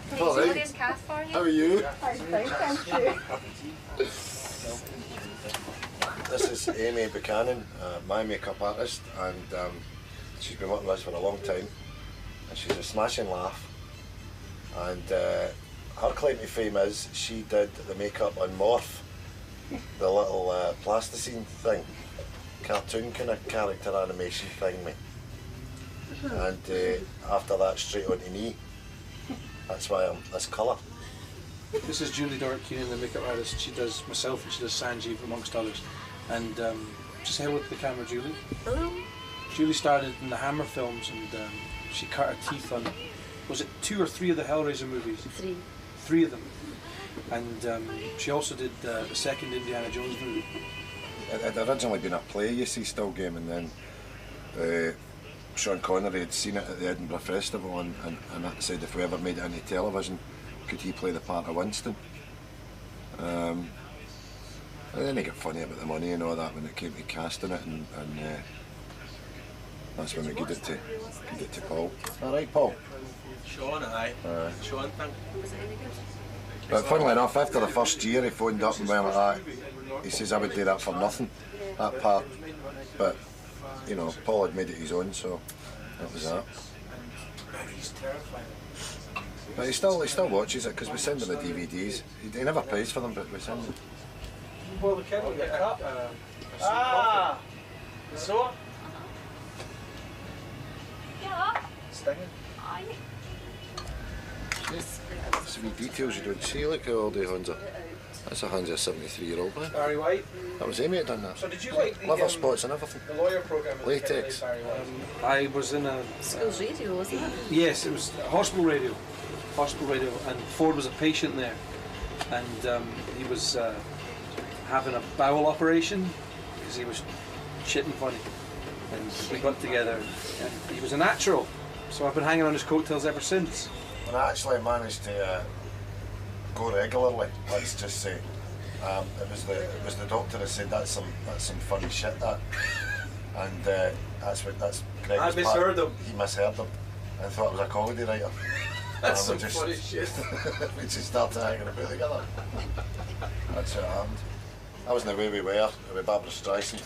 Can you see this cast for you? How are you? I'm fine, thank you. This is Amy Buchanan, my makeup artist, and she's been working with us for a long time, and she's a smashing laugh. And her claim to fame is she did the makeup on Morph, the little plasticine thing, cartoon kind of character animation thing, mate. And after that, straight on to me. That's why I'm this colour. This is Julie Dorrit-Keenan, the makeup artist. She does myself and she does Sanjeev, amongst others. And just say hello to the camera, Julie. Hello. Julie started in the Hammer films, and she cut her teeth on, was it 2 or 3 of the Hellraiser movies? 3. 3 of them. And she also did the second Indiana Jones movie. It had originally been a play, you see, Still Game, and then Sean Connery had seen it at the Edinburgh Festival and said if we ever made it into television, could he play the part of Winston? And then he got funny about the money and all that when it came to casting it, and that's when we gave it to Paul. Alright, Paul? Sean, aye. Sean, thank you. Was it any good? But funnily enough, after the first year he phoned up and went like that. He says I would do that for nothing, that part. But, you know, Paul had made it his own, so that was that. But he still watches it because we send him the DVDs. He never pays for them, but we send them. Well, the kettle, get a cup. So? Yeah. Stinging? Aye. There's wee details you don't see, like all the Hansa. That's a Hansa 73-year-old man. Barry White. That was Amy that done that. So did you like the, Liver spots and everything. the lawyer program? Latex. I was in a... School's radio, wasn't it? Yes, it was hospital radio. Hospital radio, and Ford was a patient there. And he was having a bowel operation because he was shitting funny. And we got together, and he was a natural. So I've been hanging on his coattails ever since. And I actually managed to go regularly, let's just say. It was the doctor that said that's some funny shit, that. And that's Greg's I misheard him. He misheard him and thought it was a comedy writer. That's some funny shit. We just started hanging about together. That's what happened. That was in The Way We Were with Barbara Streisand.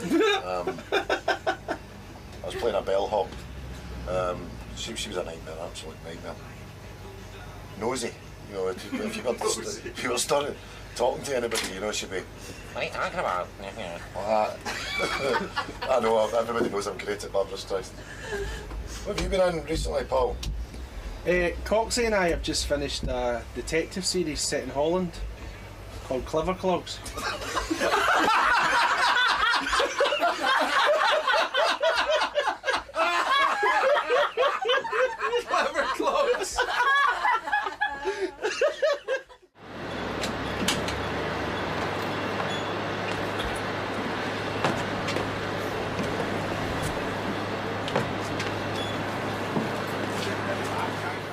I was playing a bellhop. She was a nightmare, absolute nightmare. Nosy, you know, if you were starting talking to anybody, you know, she'd be, what are you talking about? Like that. I know, everybody knows I'm great at Barbara Streisand. What have you been on recently, Paul? Coxie and I have just finished a detective series set in Holland called Clever Clogs. Clever clothes.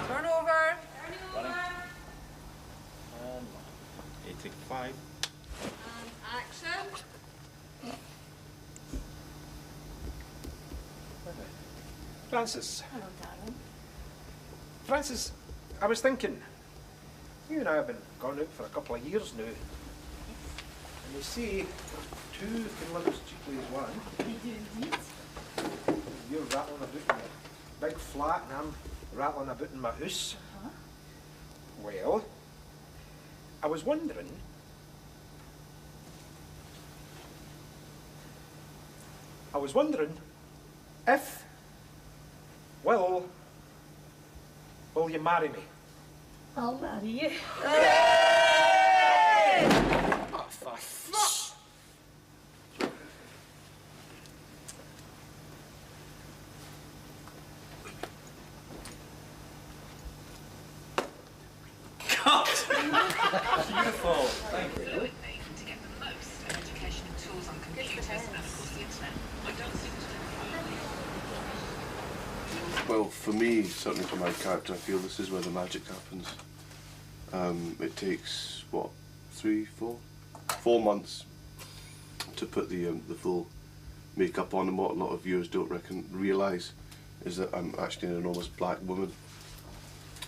Turnover. Take 5. Action. Francis. Hello, darling. Francis, I was thinking, you and I have been gone out for a couple of years now. And you see, 2 can live as cheaply as 1. You do indeed. You're rattling about in a big flat and I'm rattling about in my house. Well, I was wondering, if, will you marry me? I'll marry you. Oh, for fuck. Beautiful. Thank you. To get the most educational tools on computers and of course the internet. I don't seem to. Well, for me, certainly for my character, I feel this is where the magic happens. It takes, what, 4 months to put the full makeup on, and what a lot of viewers don't realise is that I'm actually an enormous black woman.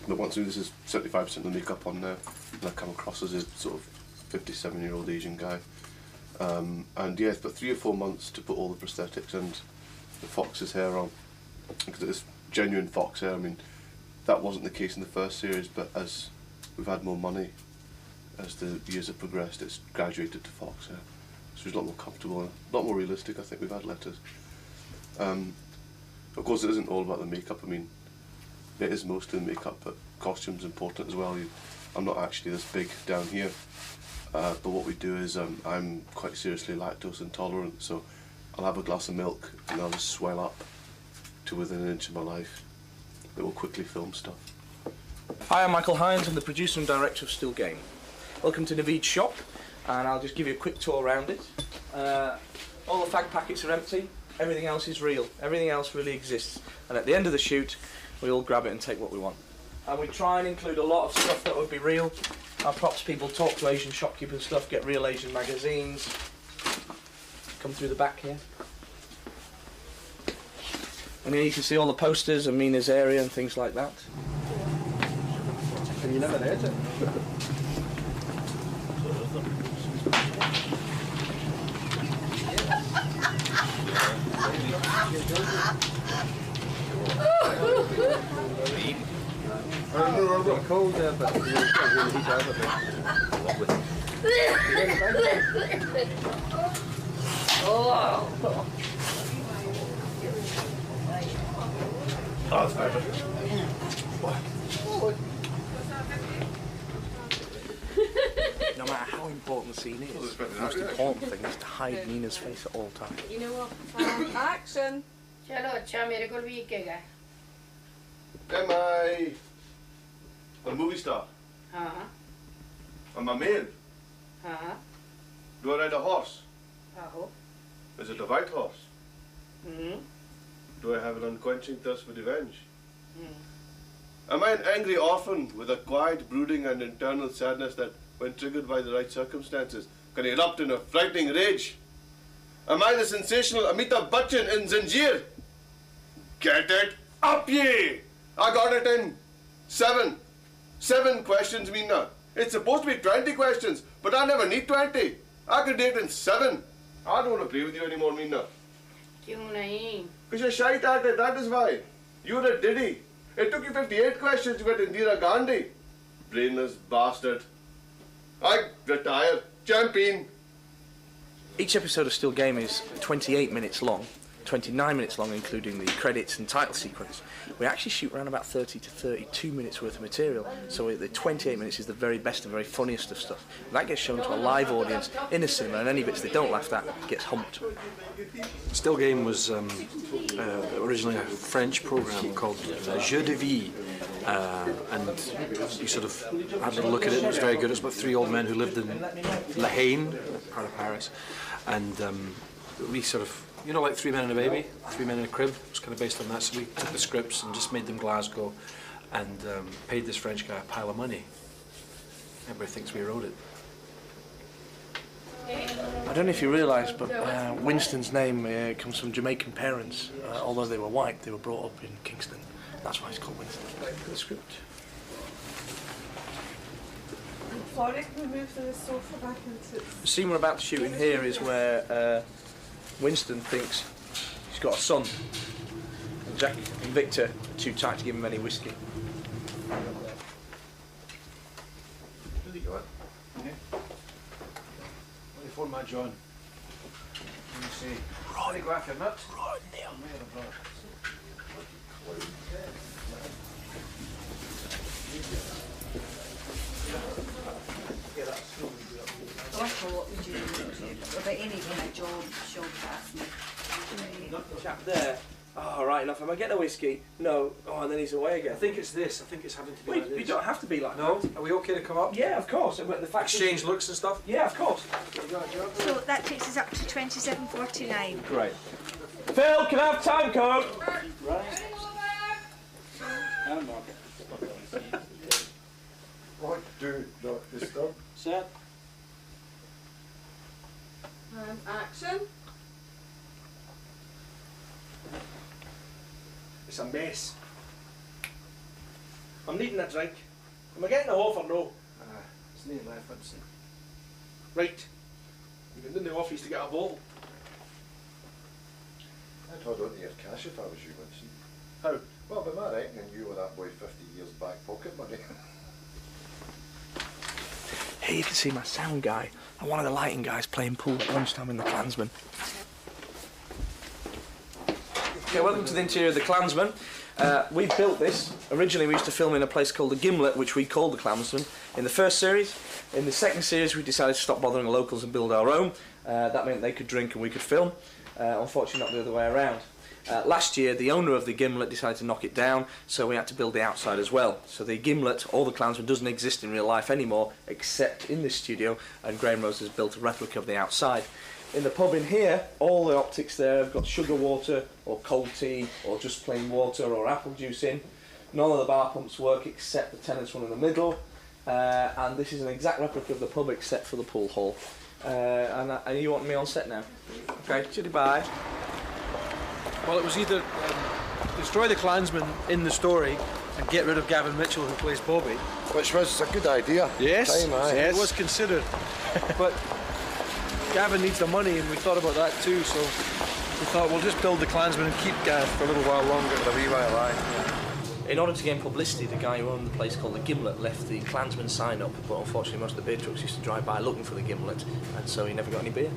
But once this is 75% of the makeup on there, and I come across as a sort of 57-year-old Asian guy. And yeah, it's about 3 or 4 months to put all the prosthetics and the fox's hair on, because it is genuine fox hair. I mean, that wasn't the case in the first series, but as we've had more money, as the years have progressed, it's graduated to fox hair. So it's a lot more comfortable and a lot more realistic. I think we've had letters. Of course, it isn't all about the makeup. I mean, it is mostly the makeup, but costume's important as well. I'm not actually this big down here, but what we do is I'm quite seriously lactose intolerant, so I'll have a glass of milk and I'll just swell up to within an inch of my life. It will quickly film stuff. Hi, I'm Michael Hines. I'm the producer and director of Still Game. Welcome to Naveed's shop, and I'll just give you a quick tour around it. All the fag packets are empty. Everything else is real. Everything else really exists. And at the end of the shoot, we all grab it and take what we want. And we try and include a lot of stuff that would be real. Our props people talk to Asian shopkeepers and stuff, get real Asian magazines. Come through the back here. And here you can see all the posters of Mina's area and things like that. And you never heard it. I'm cold there, but you can't really heat out of it. Oh, that's better. No matter how important the scene is, the most important thing is to hide Nina's face at all times. You know what? Action! चलो अच्छा मेरे को भी एक है Am I a movie star? हाँ Am I male? हाँ Do I ride a horse? आहो Is it a white horse? Do I have an unquenching thirst for revenge? Am I an angry orphan with a quiet brooding and internal sadness that, when triggered by the right circumstances, can erupt in a frightening rage? Am I the sensational Amitabh Bachchan in Zanjeer? Get it up, ye! I got it in 7. 7 questions, Meena. It's supposed to be 20 questions, but I never need 20. I could do it in 7. I don't want to play with you anymore, Meena. क्यों नहीं Because you're shy at it, that is why. You're a diddy. It took you 58 questions to get Indira Gandhi. Brainless bastard. I retire. Champion. Each episode of Still Game is 28 minutes long, 29 minutes long including the credits and title sequence. We actually shoot around about 30 to 32 minutes worth of material, so the 28 minutes is the very best and very funniest of stuff. That gets shown to a live audience in a cinema, and any bits they don't laugh at gets humped. Still Game was originally a French program called Jeux de Vie, and we sort of had a little look at it. It was very good. It was about 3 old men who lived in La Haine, part of Paris, and we sort of, you know, like 3 Men and a Baby, 3 Men in a Crib. It was kind of based on that. So we took the scripts and just made them Glasgow, and paid this French guy a pile of money. Everybody thinks we wrote it. I don't know if you realise, but Winston's name comes from Jamaican parents. Although they were white, they were brought up in Kingston. That's why it's called Winston. The script. Sorry, can we move the sofa back into The scene we're about to shoot in here is where Winston thinks he's got a son. And Jack and Victor are too tight to give him any whiskey. Really good. Yeah. What do you phone my John? What do you say? Right. Go after nuts. Right now. I thought would you about any kind of job past me. Chap there. Oh, right enough. Am I getting a whiskey? No. Oh, and then he's away again. I think it's this. I think it's having to be Wait, like this. you don't have to be like No? that. Are we okay to come up? Yeah, of course. But the fact Exchange looks and stuff? Yeah, of course. So that takes us up to 27.49. Great. Phil, can I have time code? What do not disturb? Set. And action. It's a mess. I'm needing a drink. Am I getting a off or no? It's not left, Vincent. Right. You can in the office to get a bottle. I'd hold on to your cash if I was you, Vincent. How? Well, by my reckoning, you were that boy 50 years back pocket money. Here you can see my sound guy and one of the lighting guys playing pool at lunchtime in the Klansman. Okay, welcome to the interior of the Klansman. We built this. Originally we used to film in a place called the Gimlet, which we called the Klansman in the first series. In the second series we decided to stop bothering the locals and build our own. That meant they could drink and we could film. Unfortunately not the other way around. Last year the owner of the Gimlet decided to knock it down, so we had to build the outside as well. So the Gimlet, or the Klansman, doesn't exist in real life anymore except in this studio, and Graham Rose has built a replica of the outside. In the pub in here, all the optics there have got sugar water or cold tea or just plain water or apple juice in. None of the bar pumps work except the tenants one in the middle, and this is an exact replica of the pub except for the pool hall. And you want me on set now? Okay, chitty bye. Well, it was either destroy the Klansman in the story and get rid of Gavin Mitchell, who plays Bobby. Which was a good idea. Yes, Time, aye. it was considered. But Gavin needs the money, and we thought about that too, so we thought we'll just build the Klansman and keep Gav for a little while longer. A wee while, aye. In order to gain publicity, the guy who owned the place called the Gimlet left the Klansman sign up, but unfortunately most of the beer trucks used to drive by looking for the Gimlet, and so he never got any beer.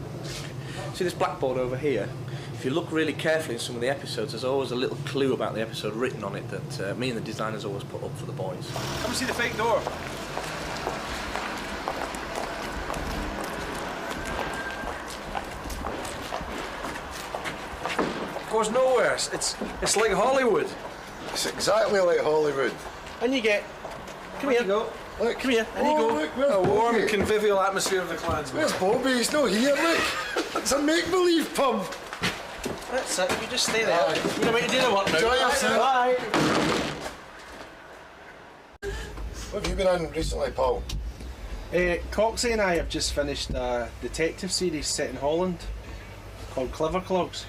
See this blackboard over here? If you look really carefully in some of the episodes, there's always a little clue about the episode written on it that me and the designers always put up for the boys. Come see the fake door. It goes nowhere. It's like Hollywood. It's exactly like Hollywood. And you get. Come here. Look. Come here. And you go. Look, where's A warm, Bobby? convivial atmosphere of the Klansman. Where's Bobby? He's not here, look. It's a make-believe pub. That's it. You just stay there. You know what you do the work now. Enjoy yourself. Bye. What have you been on recently, Paul? Coxie and I have just finished a detective series set in Holland called Clever Clogs.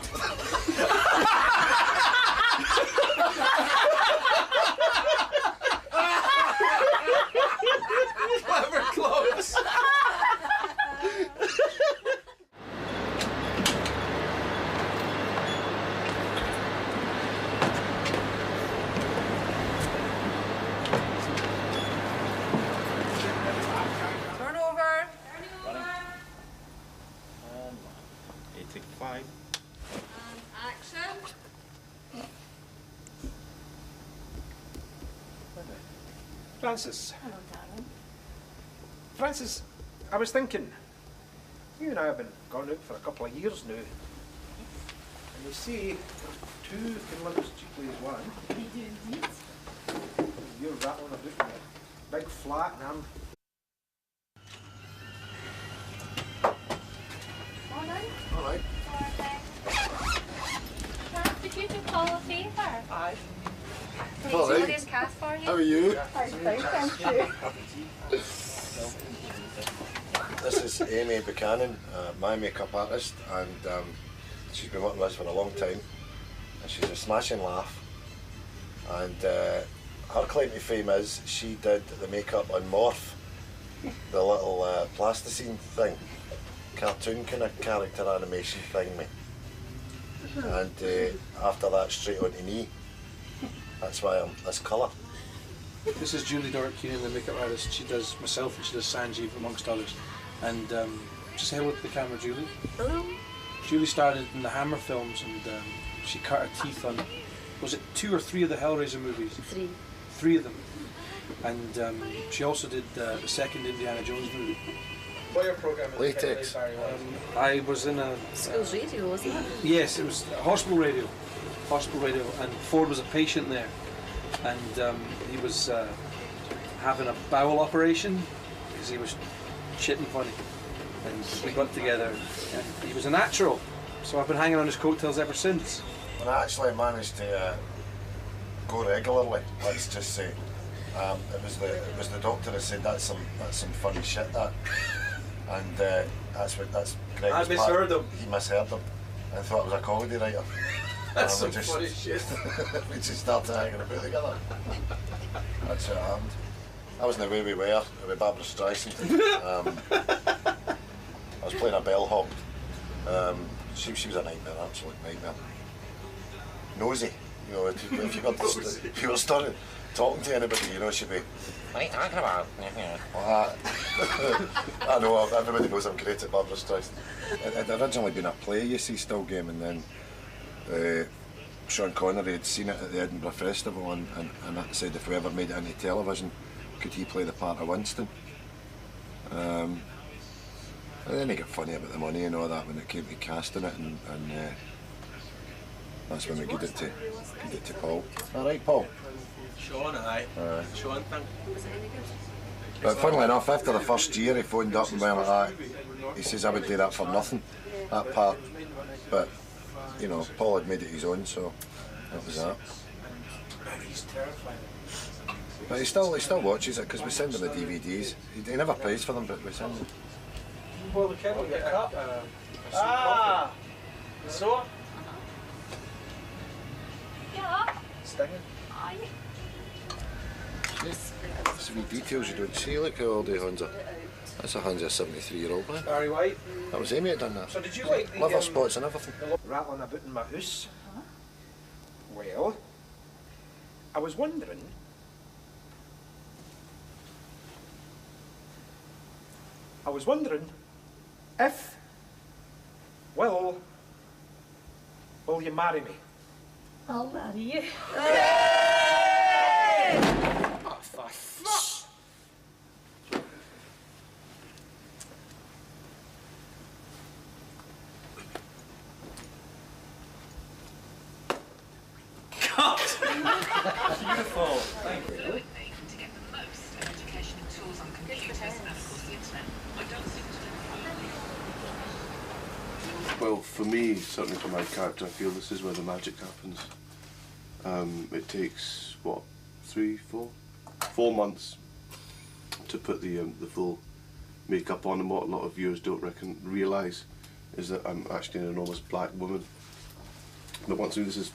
Clever clothes. Turn over. Take 5. Action. Francis. Hello, darling. Francis, I was thinking, you and I have been gone out for a couple of years now. And you see, two can live as cheaply as one. They do indeed. You're rattling about in a big flat and I'm... Morning. All right. Did you do Paul a favour? Aye. Did All he right. his cast for you? How are you? Thank you. This is Amy Buchanan, my makeup artist, and she's been working with us for a long time. And she's a smashing laugh. And her claim to fame is she did the makeup on Morph, the little plasticine thing, cartoon kind of character animation thing, mate. And after that, straight on to me. That's why I'm this colour. This is Julie Dorrit-Keenan, the makeup artist. She does myself and she does Sanjeev, amongst others. And just say hello to the camera, Julie. Hello. Julie started in the Hammer films and she cut her teeth on, was it 2 or 3 of the Hellraiser movies? 3. 3 of them. And she also did the second Indiana Jones movie. What your program? Latex. I was in a... School's radio, wasn't it? Yes, it was hospital radio. Hospital radio, and Ford was a patient there. And he was having a bowel operation because he was shitting funny. And we got together, and he was a natural. So I've been hanging on his coattails ever since. And I actually managed to go regularly, let's just say. It was the doctor that said that's some funny shit, that. And that's Greg. I misheard him. He misheard him and thought it was a comedy writer. That's some we just, funny shit. we just started hanging about together. That's how it happened. That wasn't the way we were with Barbara Streisand. I was playing a bellhop. She was a nightmare, absolute nightmare. Nosy, you know, if you were starting talking to anybody, you know, she'd be, what are you talking about? I know, everybody knows I'm great at Barbara Streisand. It had originally been a play, you see, Still Game, and then Sean Connery had seen it at the Edinburgh Festival and said if we ever made it into television, could he play the part of Winston? And then he got funny about the money and all that when it came to casting it, and that's when we gave it to Paul. All right, Paul. Sean, aye. Sean, thank you. But funnily enough, after the first year, he phoned up and went like that. He says I would do that for nothing, that part. But you know, Paul had made it his own, so that was that. But he still watches it because we send him the DVDs. He never pays for them, but we send them. Well, the kettle get up. So? Yeah. Stinging. Aye. See wee details you don't see. Look how old the hands are. That's a hands of a 73-year-old man. Barry White. That was Amy that done that. So did you like the Liver spots and everything. rattling about in my house? Well, I was wondering. If will you marry me? I'll marry you. Oh, fuck. Beautiful. Thank you. Fluently to get the most educational tools on computers and of course the internet. I don't seem to. Well, for me, certainly for my character, I feel this is where the magic happens. It takes, what, 4 months to put the full makeup on, and what a lot of viewers don't realise is that I'm actually an enormous black woman. But once this is